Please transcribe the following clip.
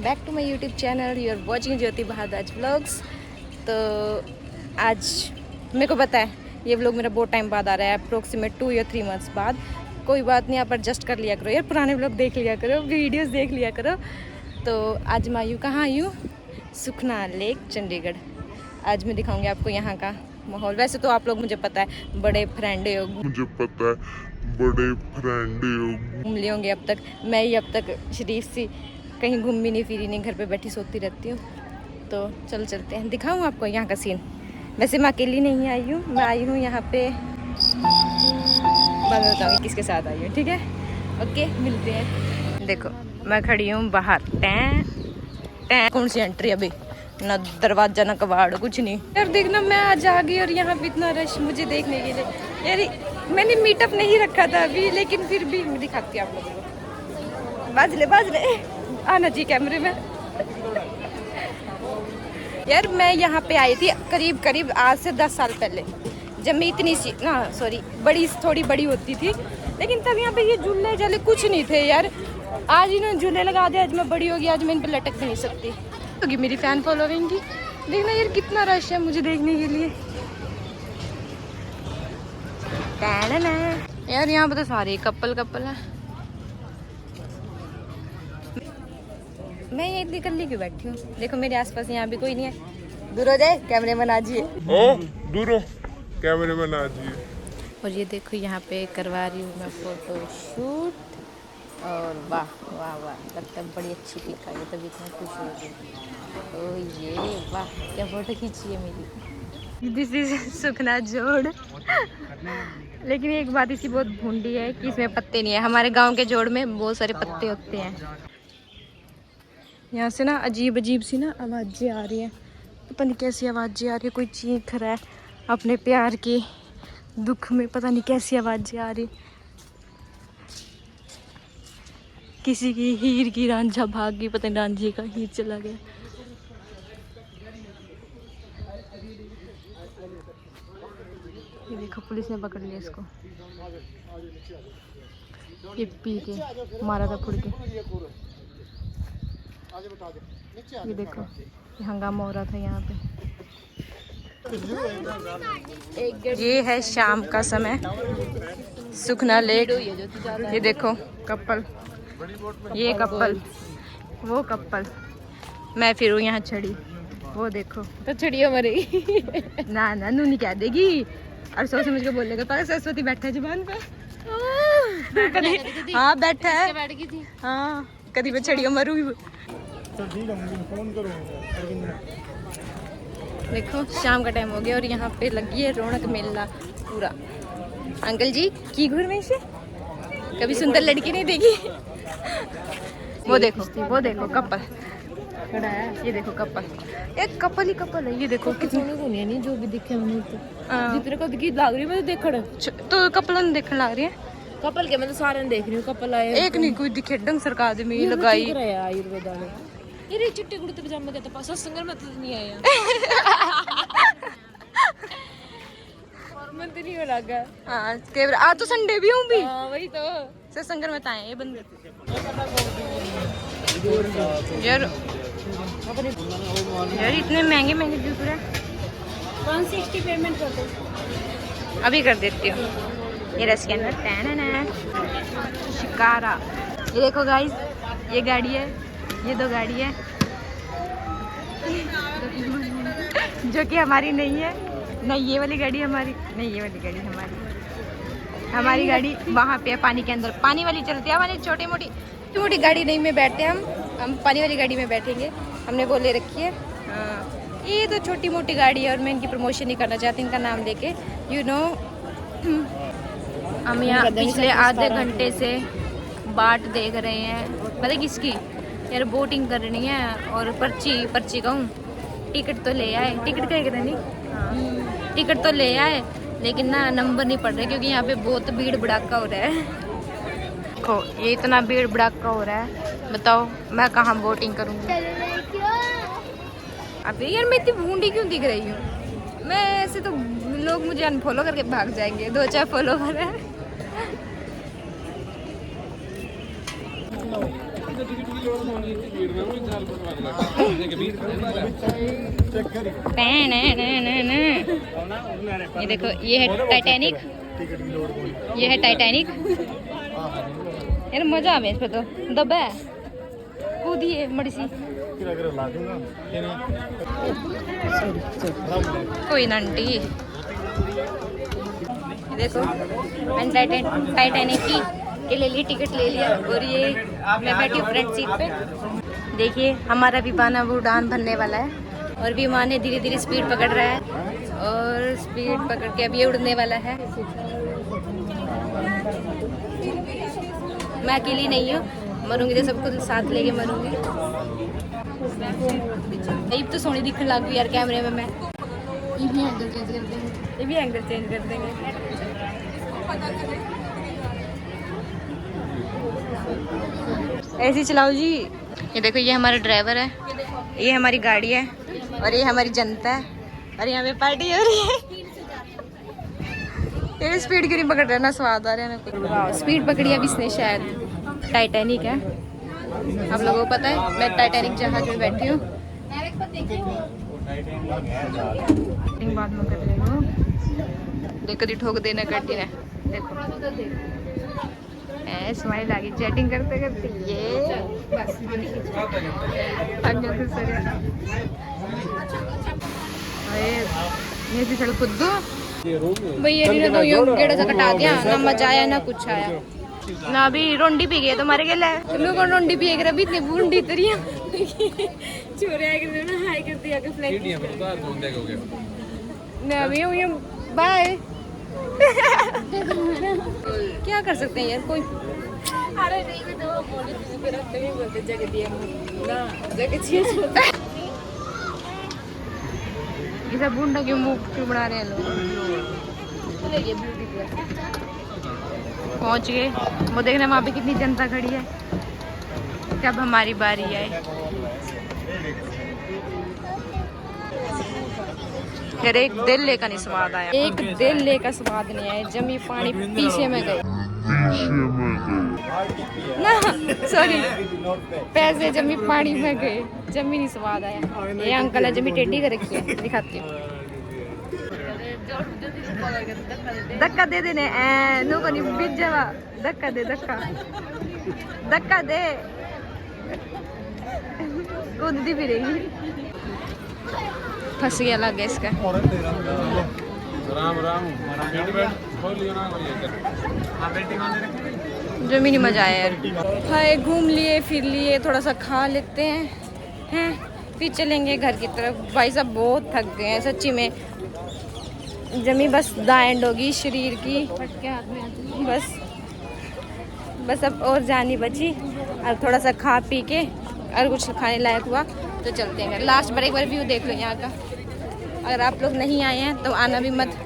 Back to my YouTube channel, you are watching Jyoti Bhardwaj vlogs. तो आज मेरे को पता है ये व्लॉग मेरा बहुत टाइम बाद आ रहा है, अप्रोक्सीमेट 2 या 3 मंथ्स बाद। कोई बात नहीं, आप एडजस्ट कर लिया करो यार, पुराने व्लॉग देख लिया करो, वीडियोस देख लिया करो। तो आज मैं आयु कहाँ आई हूँ, सुखना लेक चंडीगढ़। आज मैं दिखाऊंगी आपको यहाँ का माहौल। वैसे तो आप लोग मुझे पता है बड़े फ्रेंड हो, घूम लिए होंगे अब तक। मैं ही अब तक शरीफ सी कहीं घूम भी नहीं, फिरी नहीं, घर पे बैठी सोती रहती हूँ। तो चल चलते हैं, दिखाऊँ आपको यहाँ का सीन। वैसे मैं अकेली नहीं आई हूँ, मैं आई हूँ यहाँ पे, बाद में बताऊँगी किसके साथ आई हूँ, ठीक है। ओके, मिलते हैं। देखो मैं खड़ी हूँ बाहर, टैं कौन सी एंट्री, अभी ना दरवाजा ना कबाड़, कुछ नहीं यार। देखना मैं आज आ गई और यहाँ पे इतना रश मुझे देखने के लिए। यार मैंने मीटअप नहीं रखा था अभी, लेकिन फिर भी दिखाती हूँ आप लोगों को। बाज ले आना जी कैमरे में। यार मैं यहाँ पे आई थी करीब आज से 10 साल पहले, जब मैं इतनी सी थोड़ी बड़ी होती थी। लेकिन तब यहाँ पे ये झूले झाले कुछ नहीं थे यार। आज इन्होंने झूले लगा दिया, आज मैं बड़ी होगी, आज मैं इन पर लटक भी नहीं सकती। होगी मेरी फैन फॉलोइंग की। देखना यार कितना रश है मुझे देखने के लिए। यार यहाँ पे तो सारे कपल हैं। मैं ये इतनी कल्ली क्यों बैठी हूँ। देखो मेरे आसपास यहाँ भी कोई नहीं है। दूर हो जाए, कैमरे में आ जाइए। दूर हो, कैमरे में आ जाइए। और ये देखो यहाँ पे करवा रही हूँ मैं फोटो शूट। और वाह वाह वाह, लगता है बड़ी अच्छी पिक आई, तभी इतना खुश हो गई। ओ ये वाह, क्या फोटो खींची है मेरी। दिस इज सुखना जोड़। लेकिन एक बात इसी बहुत भूंडी है कि इसमें पत्ते नहीं है। हमारे गांव के जोड़ में बहुत सारे पत्ते होते हैं। यहाँ से ना अजीब सी ना आवाज़ें आ रही हैं, पता नहीं कैसी आवाज़ें आ रही है। कोई चीख रहा है अपने प्यार के दुख में, पता नहीं कैसी आवाज़ें आ रही। किसी की हीर की रांझा भाग गई, पता नहीं रांझे का हीर चला गया। ये देखो पुलिस ने पकड़ लिया इसको, ये पी के मारा था फुड़ के। ये देखो ये हंगामा हो रहा था यहाँ पे। ये है शाम का समय, सुखना लेक। ये देखो कपल, ये कपल, वो कपल, मैं फिर हूँ यहाँ छड़ी। वो देखो तो छड़ियों मरेगी। ना नूनी कह देगी और सोच समझ के बोलेगा। पर सरस्वती बैठा है जुबान पे। हाँ बैठा है, हाँ कभी मैं छड़ियों मरूँ। देखो शाम का टाइम हो गया और यहाँ पे लगी है रौनक मेला पूरा। अंकल जी की घूर में से कभी सुंदर लड़की नहीं देखी। वो देखो कपल खड़ा है। ये देखो कपल, एक कपल ही कपल है। ये देखो कितनी नहीं जो भी दिखे जितने को दिखी लाग रही है, मैं तो देखण तो कपल देखने लग रही है। कपल के मैं तो सारे देख रही हूँ, कपल आए एक नहीं कोई दिखे। डंग सरकार आदमी लगाई आयुर्वेदा ने। ये चिट्टे कुर्ते पजामे के तो पास संगर में तो नहीं आया। मन तो नहीं हो लगा। हां केवरा आ तो संडे भी हूं भी। हां वही तो से संगर में आए ये बंदे यार इतने महंगे जूस रहे। 160 पेमेंट कर दो, अभी कर देती हूँ। ये रस के अंदर शिकारा। ये देखो गाइस, ये गाड़ी है, ये 2 गाड़ी है जो कि हमारी नहीं है। नहीं ये वाली गाड़ी हमारी, नहीं ये वाली गाड़ी हमारी गाड़ी वहाँ पे है पानी के अंदर। पानी वाली चलती है, हमारी छोटी मोटी गाड़ी नहीं में बैठते हम पानी वाली गाड़ी में बैठेंगे, हमने वो ले रखी है। हाँ ये तो छोटी मोटी गाड़ी है और मैं इनकी प्रमोशन नहीं करना चाहती इनका नाम लेके, यू नो। हम यहाँ पिछले आधे घंटे से बाट देख रहे हैं, पता किसकी यार, बोटिंग करनी है। और पर्ची कहूँ, टिकट तो ले आए, टिकट कह रहे नहीं, टिकट तो ले आए लेकिन ना नंबर नहीं पड़ रहे क्योंकि यहाँ पे बहुत भीड़ भड़ाका हो रहा है। देखो ये इतना भीड़ भड़ाका हो रहा है, बताओ मैं कहाँ बोटिंग करूँगी। अब यार मैं इतनी भूंडी क्यों दिख रही हूँ। मैं ऐसे तो लोग मुझे अनफॉलो करके भाग जाएंगे, 2-4 फॉलोवर है। ये देखो, ये है टाइटैनिक, ये है टाइटैनिक। यार मजा आवे इस पे तो, दबा है कूदी है मड़ी सी कोई नंटी। देखो मैंने टाइटैनिक की के ले ली, टिकट ले लिया और ये मैं बैठी हूँ फ्रंट सीट पे। देखिए हमारा विमान अब उड़ान भरने वाला है और विमान ने धीरे धीरे स्पीड पकड़ रहा है और स्पीड पकड़ के अब ये उड़ने वाला है। मैं अकेली नहीं हूँ, मरूंगी तो सबको साथ लेके मरूंगी। अब तो सोनी दिखने लग गई यार कैमरे में। मैं ये भी एंगल चेंज कर देंगे, ये भी एंगल चेंज कर देंगे। ऐसे चलाओ जी। ये देखो, ये हमारा ड्राइवर है, ये हमारी गाड़ी है और ये हमारी जनता है और यहाँ पे पार्टी हो रही है। ये स्पीड क्यों नहीं पकड़ रहा ना, स्वाद आ रहा है ना कुछ। स्पीड पकड़ी अब इसने शायद। टाइटैनिक है, आप लोगों को पता है मैं टाइटैनिक जहाज में बैठी हूँ। बाद में कर रही हूँ, देख कभी ठोक देना करती ना। देखो स्माइल आ गई चैटिंग करते करते। ये ये चल खुद भैया ने तो यूं गेड़ा सा कटा दिया ना, मजा आया ना कुछ आया ना। अभी रोंडी पी गए तुम्हारे के लिए, लोग रोंडी पिए कर अभी इतनी बूंदी तरिया छोरे आके ना हाय कर दिया के फ्लाइट ना। अभी यूं बाय क्या कर सकते हैं यार कोई। अरे नहीं मैं तो बोली किसी पे रखते नहीं बोलते जगह दिया ना, जगह चीज होता है। ये सब बूंदा क्यों मुंह क्यों बना रहे हैं लोग। चलिए ब्यूटी प्लस पहुंच गए। वो देखना वहाँ पे कितनी जनता खड़ी है, कब हमारी बारी आए। यार एक दिल ले का नहीं स्वाद आया, एक दिल ले का स्वाद नहीं आया। जमी पानी पीछे में गए ना, सॉरी पैसे जमी पानी में गए, जमी नहीं स्वाद आया। ये अंकल है जमी टेढ़ी कर रखी है, दिखाती हूँ। धक्का दे देने नो को नहीं बीच जावा, धक्का दे धक्का दे कूदती फिरेगी। फंस गया लग गया इसका। जमीनी मजा आया यार। हाय घूम लिए फिर लिए, थोड़ा सा खा लेते हैं फिर चलेंगे घर की तरफ। भाई साहब बहुत थक गए हैं सच्ची में। जमी बस द एंड होगी शरीर की, बस अब और जानी बची। अब थोड़ा सा खा पी के और कुछ खाने लायक हुआ तो चलते हैं घर। लास्ट बार एक बार व्यू देख लो यहाँ का। अगर आप लोग नहीं आए हैं तो आना भी मत